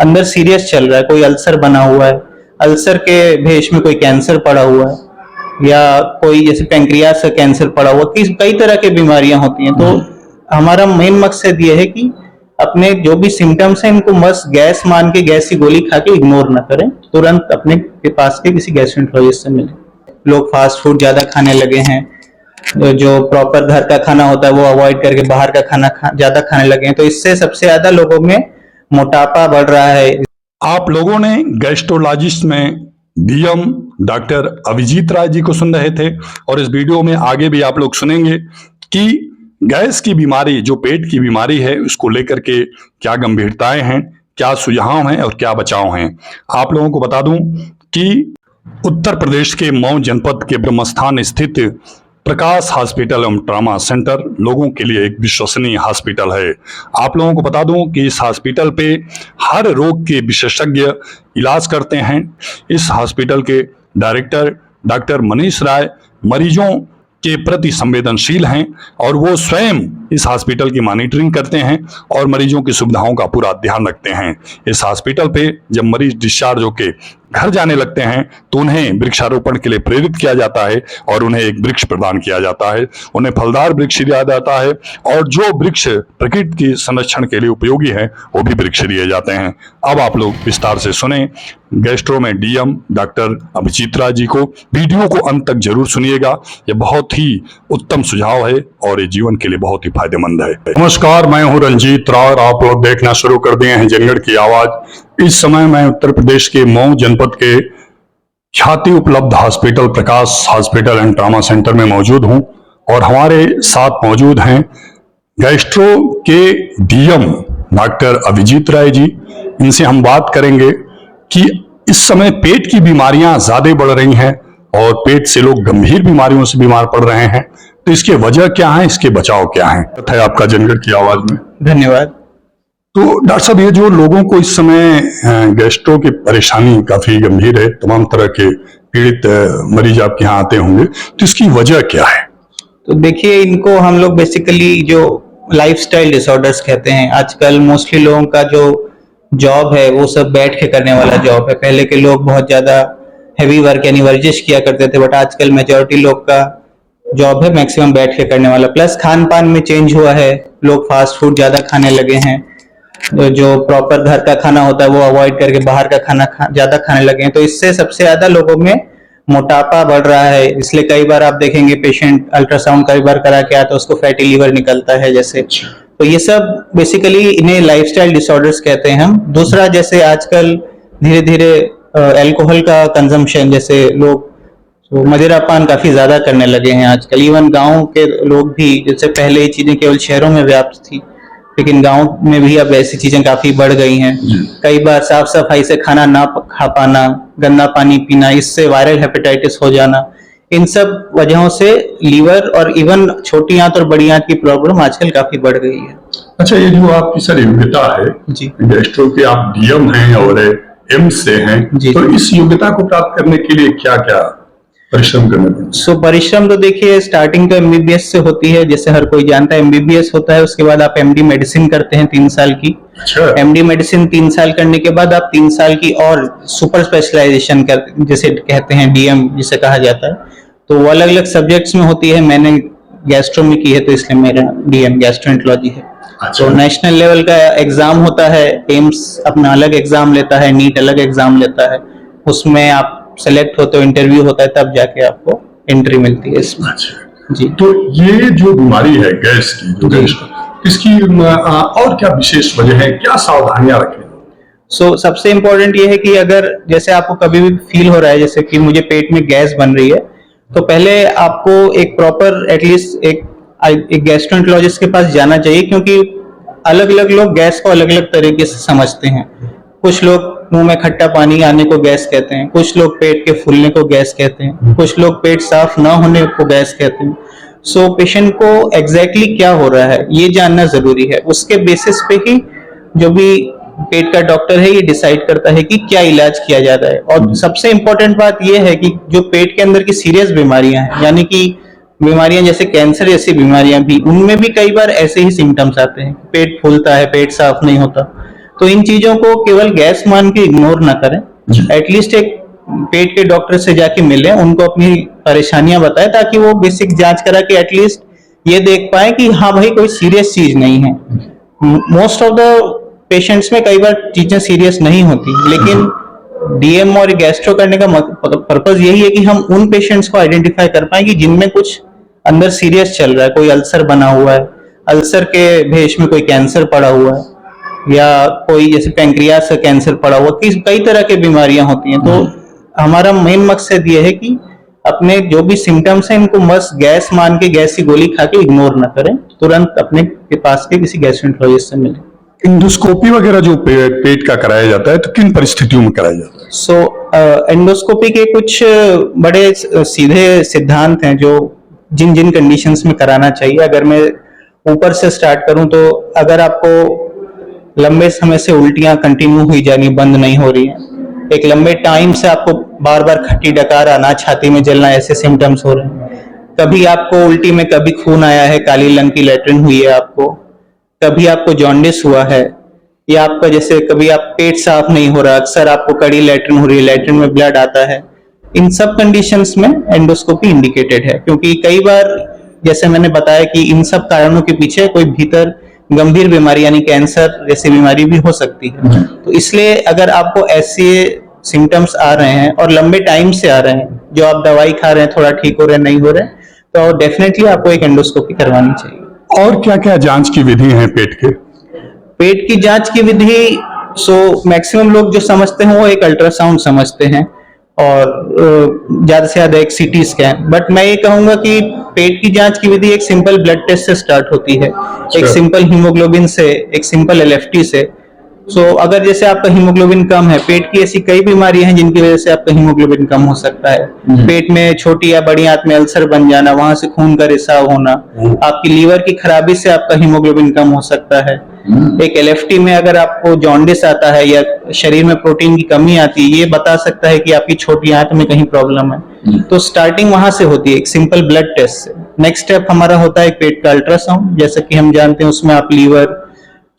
अंदर सीरियस चल रहा है, कोई अल्सर बना हुआ है, अल्सर के भेष में कोई कैंसर पड़ा हुआ है, या कोई जैसे पेंक्रियास का कैंसर पड़ा हुआ, कई तरह की बीमारियां होती हैं। तो हमारा मेन मकसद ये है कि अपने जो भी सिम्टम्स हैं इनको बस गैस मान के गैस की गोली खा के इग्नोर ना करें, तुरंत अपने के पास के किसी गैस्ट्रोएंटरोलॉजिस्ट से मिलें। लोग फास्ट फूड ज्यादा खाने लगे हैं, जो प्रॉपर घर का खाना होता है वो अवॉइड करके बाहर का खाना ज्यादा खाने लगे हैं, तो इससे सबसे ज्यादा लोगों में मोटापा बढ़ रहा है। आप लोगों ने गैस्ट्रोलॉजिस्ट में डीएम डॉक्टर अभिजीत राय जी को सुन रहे थे, और इस वीडियो में आगे भी आप लोग सुनेंगे कि गैस की बीमारी, जो पेट की बीमारी है, उसको लेकर के क्या गंभीरताएं हैं, क्या सुझाव हैं और क्या बचाव हैं। आप लोगों को बता दूं कि उत्तर प्रदेश के मऊ जनपद के ब्रह्मस्थान स्थित प्रकाश हॉस्पिटल एवं ट्रामा सेंटर लोगों के लिए एक विश्वसनीय हॉस्पिटल है। आप लोगों को बता दूं कि इस हॉस्पिटल पे हर रोग के विशेषज्ञ इलाज करते हैं। इस हॉस्पिटल के डायरेक्टर डॉक्टर मनीष राय मरीजों के प्रति संवेदनशील हैं, और वो स्वयं इस हॉस्पिटल की मॉनिटरिंग करते हैं और मरीजों की सुविधाओं का पूरा ध्यान रखते हैं। इस हॉस्पिटल पे जब मरीज डिस्चार्ज होके घर जाने लगते हैं तो उन्हें वृक्षारोपण के लिए प्रेरित किया जाता है और उन्हें एक वृक्ष प्रदान किया जाता है, उन्हें फलदार वृक्ष दिया जाता है, और जो वृक्ष प्रकृति की संरक्षण के लिए उपयोगी है वो भी वृक्ष दिए जाते हैं। अब आप लोग विस्तार से सुने गैस्ट्रो में डीएम डॉक्टर अभिजीत राय जी को। वीडियो को अंत तक जरूर सुनिएगा, ये बहुत ही उत्तम सुझाव है और ये जीवन के लिए बहुत ही फायदेमंद है। नमस्कार, मैं हूं रंजीत राव और आप लोग देखना शुरू कर दिए हैं जनगढ़ की आवाज। इस समय मैं उत्तर प्रदेश के मऊ जनपद के ख्याति उपलब्ध hospital Prakash hospital and trauma centre में मौजूद हूं, और हमारे साथ मौजूद हैं गैस्ट्रो के डीएम डॉक्टर अभिजीत राय जी। इनसे हम बात करेंगे कि इस समय पेट की बीमारियां ज्यादा बढ़ रही हैं और पेट से लोग गंभीर बीमारियों से बीमार पड़ रहे हैं, तो इसके वजह क्या है, इसके बचाव क्या है आपका जनगढ़ की आवाज में। धन्यवाद। तो डॉक्टर साहब, ये जो लोगों को इस समय गैस्ट्रो की परेशानी काफी गंभीर है, तमाम तरह के पीड़ित मरीज आपके यहाँ आते होंगे, तो इसकी वजह क्या है? तो देखिए, इनको हम लोग बेसिकली जो लाइफस्टाइल डिसऑर्डर्स कहते हैं। आजकल मोस्टली लोगों का जो जॉब है वो सब बैठ के करने वाला जॉब है। पहले के लोग बहुत ज्यादा हैवी वर्क यानी वर्जिश किया करते थे, बट आजकल मेजॉरिटी लोग का जॉब है मैक्सिमम बैठ के करने वाला। प्लस खान पान में चेंज हुआ है, लोग फास्ट फूड ज्यादा खाने लगे हैं, जो प्रॉपर घर का खाना होता है वो अवॉइड करके बाहर का खाना ज्यादा खाने लगे हैं। तो इससे सबसे ज्यादा लोगों में मोटापा बढ़ रहा है। इसलिए कई बार आप देखेंगे पेशेंट अल्ट्रासाउंड कई बार करा के आता है, उसको फैटी लीवर निकलता है जैसे। तो ये सब बेसिकली इन्हें लाइफस्टाइल डिसऑर्डर्स कहते हैं हम। दूसरा, जैसे आजकल धीरे धीरे अल्कोहल का कंजम्पशन, जैसे लोग तो मदिरा पान काफी ज्यादा करने लगे हैं आजकल। इवन गांव के लोग भी, जैसे पहले ये चीजें केवल शहरों में व्याप्त थी, लेकिन गांव में भी अब ऐसी चीजें काफी बढ़ गई हैं। कई बार साफ सफाई से खाना ना खा पाना, गंदा पानी पीना, इससे वायरल हेपेटाइटिस हो जाना, इन सब वजहों से लीवर और इवन छोटी आंत और बड़ी आंत की प्रॉब्लम आजकल काफी बढ़ गई है। अच्छा, ये जो आपकी सर योग्यता है जी, गैस्ट्रो के, आप डीएम हैं और एम्स से हैं, तो इस योग्यता को प्राप्त करने के लिए क्या क्या परिश्रम करना पड़ता है? परिश्रम तो देखिए स्टार्टिंग तो एमबीबीएस से होती है, जैसे हर कोई जानता है। एमबीबीएस होता है, उसके बाद आप एमडी मेडिसिन करते हैं 3 साल की। अच्छा। एमडी मेडिसिन 3 साल करने के बाद आप 3 साल की और सुपर स्पेशलाइजेशन करते, जैसे कहते हैं डीएम जिसे कहा जाता है। तो वो अलग अलग सब्जेक्ट्स में होती है। मैंने गैस्ट्रो में की है, तो इसलिए मेरा डीएम गैस्ट्रोएंटरोलॉजी है। अच्छा। तो नेशनल लेवल का एग्जाम होता है, एम्स अपना अलग एग्जाम लेता है, नीट अलग एग्जाम लेता है। उसमें आप सेलेक्ट होते हो, इंटरव्यू होता है, तब जाके आपको एंट्री मिलती है इसमें। अच्छा जी। तो ये जो बीमारी है गैस की, जो गैस, इसकी और क्या विशेष वजह है, क्या सावधानियां रखें? सबसे इम्पोर्टेंट ये है कि अगर जैसे आपको कभी भी फील हो रहा है जैसे कि मुझे पेट में गैस बन रही है, तो पहले आपको एक प्रॉपर एटलीस्ट एक गैस्ट्रोएंटरोलॉजिस्ट के पास जाना चाहिए, क्योंकि अलग अलग लोग गैस को अलग अलग तरीके से समझते हैं। कुछ लोग मुंह में खट्टा पानी आने को गैस कहते हैं, कुछ लोग पेट के फूलने को गैस कहते हैं, कुछ लोग पेट साफ ना होने को गैस कहते हैं। पेशेंट को एग्जैक्टली क्या हो रहा है ये जानना जरूरी है। उसके बेसिस पे ही जो भी पेट का डॉक्टर है ये डिसाइड करता है कि क्या इलाज किया जा रहा है। और सबसे इम्पोर्टेंट बात यह है कि जो पेट के अंदर की सीरियस बीमारियां हैं, यानी कि बीमारियां जैसे कैंसर जैसी बीमारियां भी, उनमें भी कई बार ऐसे ही सिम्टम्स आते हैं, पेट फूलता है, पेट साफ नहीं होता। तो इन चीजों को केवल गैस मान के इग्नोर ना करें, एटलीस्ट एक पेट के डॉक्टर से जाके मिलें, उनको अपनी परेशानियां बताएं ताकि वो बेसिक जांच करा के एटलीस्ट ये देख पाए कि हाँ भाई कोई सीरियस चीज नहीं है। मोस्ट ऑफ द पेशेंट्स में कई बार चीजें सीरियस नहीं होती, लेकिन डीएम और गैस्ट्रो करने का पर्पज यही है कि हम उन पेशेंट्स को आइडेंटिफाई कर पाए कि जिनमें कुछ अंदर सीरियस चल रहा है, कोई अल्सर बना हुआ है, अल्सर के भेष में कोई कैंसर पड़ा हुआ है, या कोई जैसे पैंक्रियास का कैंसर पड़ा हुआ, कई तरह की बीमारियां होती हैं। तो हमारा मेन मकसद ये है कि अपने जो भी सिम्टम्स हैं इनको बस गैस मान के गैस की गोली खा के इग्नोर ना करें, तुरंत अपने के पास के किसी गैस्ट्रोएंटरोलॉजिस्ट से मिलें। एंडोस्कोपी वगैरह जो पेट का कराया जाता है तो किन परिस्थितियों में कराया जाता है? एंडोस्कोपी के कुछ बड़े सीधे सिद्धांत हैं जो जिन जिन कंडीशंस में कराना चाहिए। अगर मैं ऊपर से स्टार्ट करूं तो अगर आपको लंबे समय से उल्टियां कंटिन्यू हुई जानी बंद नहीं हो रही हैं, एक लंबे टाइम से आपको बार बार खट्टी डकार आना, छाती में जलना, ऐसे सिम्टम्स हो रहे हैं, कभी आपको उल्टी में कभी खून आया है, काली रंग की लैट्रिन हुई है आपको, कभी आपको जॉन्डिस हुआ है, या आपका जैसे कभी आप पेट साफ नहीं हो रहा, अक्सर आपको कड़ी लैट्रिन हो रही है, लैट्रिन में ब्लड आता है, इन सब कंडीशंस में एंडोस्कोपी इंडिकेटेड है। क्योंकि कई बार जैसे मैंने बताया कि इन सब कारणों के पीछे कोई भीतर गंभीर बीमारी यानी कैंसर जैसी बीमारी भी हो सकती है। तो इसलिए अगर आपको ऐसे सिम्टम्स आ रहे हैं और लंबे टाइम से आ रहे हैं, जो आप दवाई खा रहे हैं, थोड़ा ठीक हो रहे हैं, नहीं हो रहे, तो डेफिनेटली आपको एक एंडोस्कोपी करवानी चाहिए। और क्या क्या जांच की विधि है पेट के? पेट की जांच की विधि मैक्सिमम लोग जो समझते हैं वो एक अल्ट्रासाउंड समझते हैं और ज्यादा से ज्यादा एक सीटी स्कैन। बट मैं ये कहूंगा कि पेट की जांच की विधि एक सिंपल ब्लड टेस्ट से स्टार्ट होती है, एक सिंपल हीमोग्लोबिन से, एक सिंपल एलएफटी से। अगर जैसे आपका हीमोग्लोबिन कम है, पेट की ऐसी कई बीमारियां हैं जिनकी वजह से आपका हीमोग्लोबिन कम हो सकता है। पेट में छोटी या बड़ी आंत में अल्सर बन जाना, वहां से खून का रिसाव होना, आपकी लीवर की खराबी से आपका हीमोग्लोबिन कम हो सकता है। एक एलएफटी में अगर आपको जॉन्डिस आता है या शरीर में प्रोटीन की कमी आती है, ये बता सकता है कि आपकी छोटी आंत में कहीं प्रॉब्लम है। तो स्टार्टिंग वहां से होती है, एक सिंपल ब्लड टेस्ट से। नेक्स्ट स्टेप हमारा होता है पेट का अल्ट्रासाउंड। जैसा कि हम जानते हैं उसमें आप लीवर,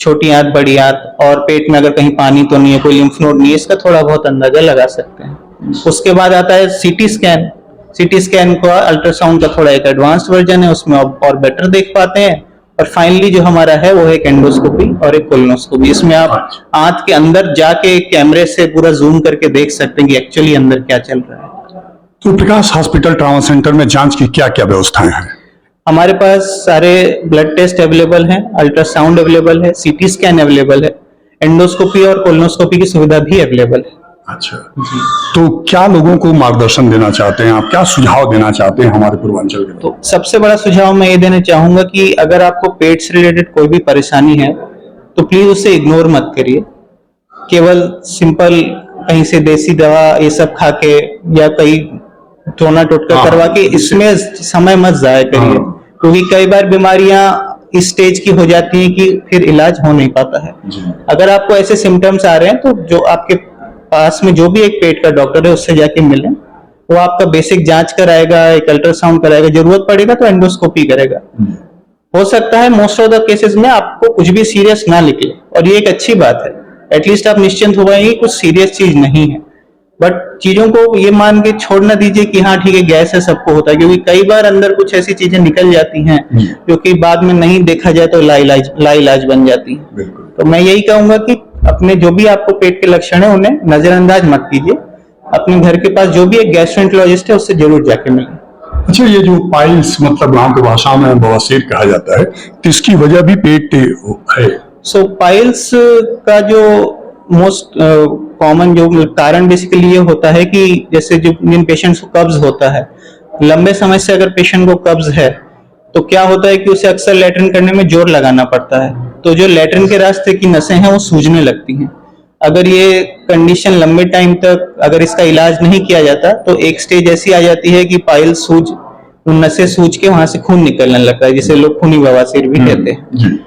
छोटी आंत, बड़ी आंत और पेट में अगर कहीं पानी तो नहीं है, कोई लिम्फ नोड नहीं है, इसका थोड़ा बहुत अंदाजा लगा सकते हैं। उसके बाद आता है सीटी स्कैन। सीटी स्कैन का अल्ट्रासाउंड का थोड़ा एक एडवांस्ड वर्जन है, उसमें और बेटर देख पाते हैं। और फाइनली जो हमारा है वो है एक एंडोस्कोपी और एक कोलोनोस्कोपी। इसमें आप आंत के अंदर जाके कैमरे से पूरा जूम करके देख सकते हैं कि एक्चुअली अंदर क्या चल रहा है। तो प्रकाश हॉस्पिटल ट्रॉमा सेंटर में जांच की क्या क्या व्यवस्थाएं हैं? हमारे पास सारे ब्लड टेस्ट अवेलेबल हैं, अल्ट्रासाउंड अवेलेबल है, सीटी स्कैन अवेलेबल है, एंडोस्कोपी और कोलोनोस्कोपी की सुविधा भी अवेलेबल है। अच्छा जी। तो क्या लोगों को मार्गदर्शन देना चाहते हैं आप, क्या सुझाव देना चाहते हैं हमारे पूर्वांचल के? तो सबसे बड़ा सुझाव मैं ये देना चाहूंगा कि अगर आपको पेट से रिलेटेड कोई भी परेशानी है तो प्लीज उसे इग्नोर मत करिए। केवल सिंपल कहीं से देसी दवा ये सब खा के या कहीं टोना टोटका करवा के इसमें समय मत जाया करिए, क्योंकि कई बार बीमारियां इस स्टेज की हो जाती हैं कि फिर इलाज हो नहीं पाता है। अगर आपको ऐसे सिम्टम्स आ रहे हैं तो जो आपके पास में जो भी एक पेट का डॉक्टर है उससे जाके मिलें, वो आपका बेसिक जांच कराएगा, एक अल्ट्रासाउंड कराएगा, जरूरत पड़ेगा तो एंडोस्कोपी करेगा। हो सकता है मोस्ट ऑफ द केसेस में आपको कुछ भी सीरियस ना निकले, और ये एक अच्छी बात है, एटलीस्ट आप निश्चिंत हो गए कुछ सीरियस चीज नहीं है। बट चीजों को ये मान के छोड़ ना दीजिए कि हाँ ठीक है गैस है, सबको होता है, क्योंकि कई बार अंदर कुछ ऐसी चीजें निकल जाती हैं जो कि बाद में नहीं देखा जाए तो लाइलाज बन जाती है। तो मैं यही कहूंगा कि अपने जो भी आपको पेट के लक्षण है उन्हें नजरअंदाज मत कीजिए, अपने घर के पास जो भी एक गैस्ट्रोएंटरोलॉजिस्ट है उससे जरूर जाके मिलें। अच्छा, ये जो पाइल्स मतलब गांव की भाषा में बवासीर कहा जाता है, तो इसकी वजह भी पेट है? पाइल्स का जो मोस्ट कॉमन जो कारण बेसिकली ये होता है कि जैसे जो जिन पेशेंट्स को कब्ज होता है, लंबे समय से अगर पेशेंट को कब्ज है तो क्या होता है कि उसे अक्सर लैट्रिन करने में जोर लगाना पड़ता है, तो जो लैट्रिन के रास्ते की नसें हैं वो सूजने लगती हैं। अगर ये कंडीशन लंबे टाइम तक अगर इसका इलाज नहीं किया जाता तो एक स्टेज ऐसी आ जाती है कि पाइल नसें सूज के वहां से खून निकलने लगता है, जिसे लोग खूनी बवासीर भी कहते हैं।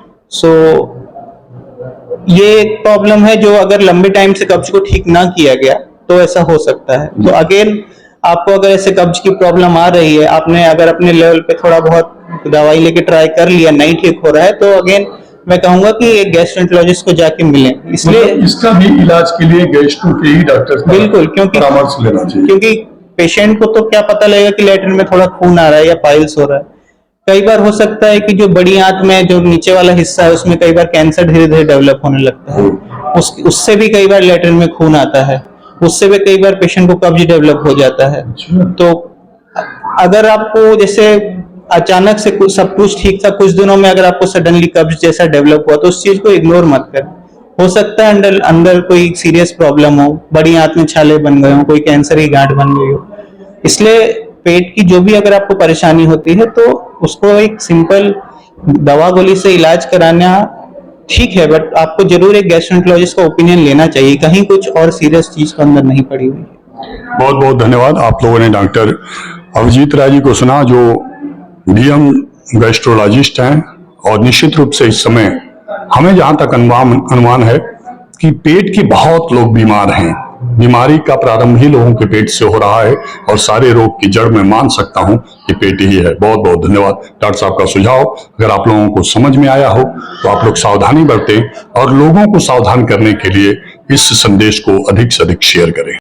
ये एक प्रॉब्लम है जो अगर लंबे टाइम से कब्ज को ठीक ना किया गया तो ऐसा हो सकता है। तो अगेन आपको अगर ऐसे कब्ज की प्रॉब्लम आ रही है, आपने अगर अपने लेवल पे थोड़ा बहुत दवाई लेके ट्राई कर लिया, नहीं ठीक हो रहा है, तो अगेन मैं कहूंगा कि एक गैस्ट्रोएंटरोलॉजिस्ट को जाके मिलें। इसलिए मतलब इसका भी इलाज के लिए गैस्ट्रो के ही डॉक्टर का बिल्कुल, क्योंकि परामर्श लेना चाहिए। क्योंकि पेशेंट को तो क्या पता लगेगा कि लैट्रिन में थोड़ा खून आ रहा है या पाइल्स हो रहा है। कई बार हो सकता है कि जो बड़ी आंत में जो नीचे वाला हिस्सा है उसमें कई बार कैंसर धीरे धीरे डेवलप होने लगता है, उससे भी कई बार लैट्रिन में खून आता है, उससे भी कई बार पेशेंट को कब्ज डेवलप हो जाता है। तो अगर आपको जैसे अचानक से कुछ सब कुछ ठीक था, कुछ दिनों में अगर आपको सडनली कब्ज जैसा डेवलप हुआ तो उस चीज को इग्नोर मत करें। हो सकता है अंदर अंदर कोई सीरियस प्रॉब्लम हो, बड़ी आंत में छाले बन गए हो, कोई कैंसर की गांठ बन गई हो। इसलिए पेट की जो भी अगर आपको परेशानी होती है तो उसको एक सिंपल दवा गोली से इलाज कराना ठीक है, बट आपको जरूर एक गैस्ट्रोएंटरोलॉजिस्ट का ओपिनियन लेना चाहिए, कहीं कुछ और सीरियस चीज तो अंदर नहीं पड़ी हुई है। बहुत बहुत धन्यवाद। आप लोगों ने डॉक्टर अभिजीत राय जी को सुना, जो डीएम गैस्ट्रोलॉजिस्ट हैं, और निश्चित रूप से इस समय हमें जहां तक अनुमान है कि पेट के बहुत लोग बीमार हैं। बीमारी का प्रारंभ ही लोगों के पेट से हो रहा है और सारे रोग की जड़ मैं मान सकता हूं कि पेट ही है। बहुत बहुत धन्यवाद डॉक्टर साहब का सुझाव। अगर आप लोगों को समझ में आया हो तो आप लोग सावधानी बरतें और लोगों को सावधान करने के लिए इस संदेश को अधिक से अधिक शेयर करें।